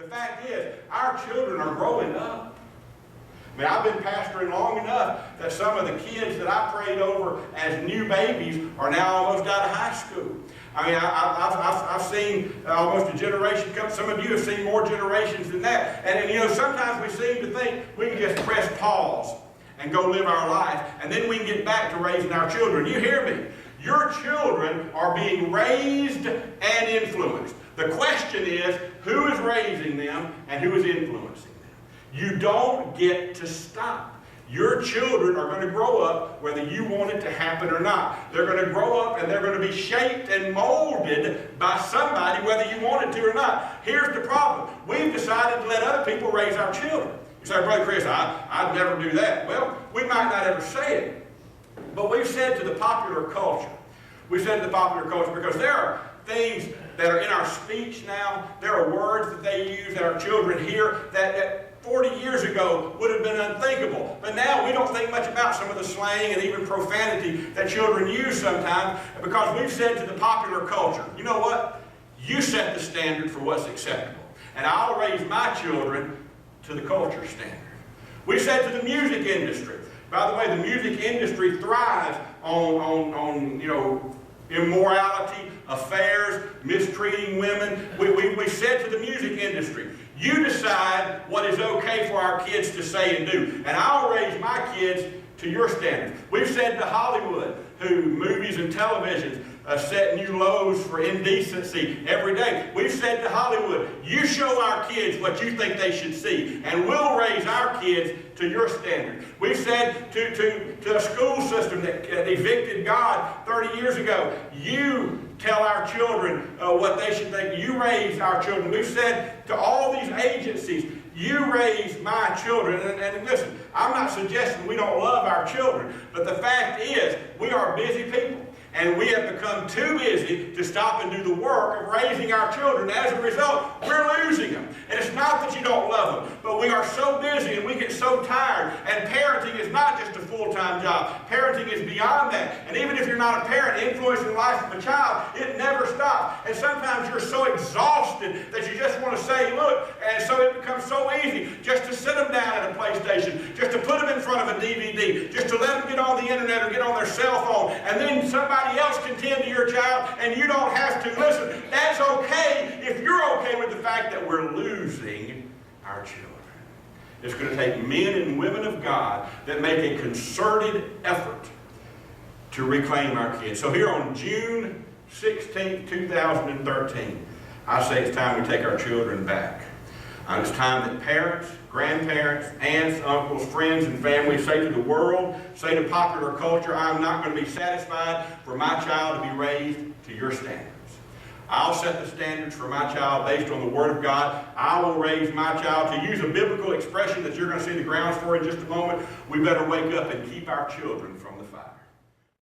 The fact is, our children are growing up. I mean, I've been pastoring long enough that some of the kids that I prayed over as new babies are now almost out of high school. I mean, I've seen almost a generation come. Some of you have seen more generations than that. And you know, sometimes we seem to think we can just press pause and go live our life, and then we can get back to raising our children. You hear me? Your children are being raised and influenced. The question is, who is raising them and who is influencing them? You don't get to stop. Your children are going to grow up whether you want it to happen or not. They're going to grow up and they're going to be shaped and molded by somebody whether you want it to or not. Here's the problem. We've decided to let other people raise our children. You say, Brother Chris, I'd never do that. Well, we might not ever say it. But we've said to the popular culture, because there are things that are in our speech now, there are words that they use that our children hear that 40 years ago would have been unthinkable. But now we don't think much about some of the slang and even profanity that children use sometimes, because we've said to the popular culture, you know what? You set the standard for what's acceptable. And I'll raise my children to the culture standard. We said to the music industry. By the way, the music industry thrives on you know, immorality, affairs, mistreating women. We said to the music industry, you decide what is okay for our kids to say and do. And I'll raise my kids to your standard. We've said to Hollywood, who movies and television set new lows for indecency every day. We've said to Hollywood, you show our kids what you think they should see, and we'll raise our kids to your standard. We've said to a school system that evicted God 30 years ago, you tell our children what they should think. You raise our children. We've said to all these agencies, you raise my children. And listen, I'm not suggesting we don't love our children, but the fact is, we are busy people. And we have become too busy to stop and do the work of raising our children. As a result, we're losing them. And it's not that you don't love them, but we are so busy and we get so tired. And parenting is not just a full-time job. Parenting is beyond that. And even if you're not a parent, influencing the life of a child, it never stops. And sometimes you're so exhausted that you just want to say, look, and so it becomes so easy just to sit them down at a PlayStation, just to put them in front of a DVD, just to let them get on the internet or get on their cell phone, and then somebody else can tend to your child and you don't have to. Listen, that's okay if you're okay with the fact that we're losing our children. It's going to take men and women of God that make a concerted effort to reclaim our kids. So here on June 16, 2013, I say it's time we take our children back. It's time that parents, grandparents, aunts, uncles, friends, and family say to the world, say to popular culture, I'm not going to be satisfied for my child to be raised to your standards. I'll set the standards for my child based on the Word of God. I will raise my child. To use a biblical expression that you're going to see the grounds for in just a moment, we better wake up and keep our children from the fire.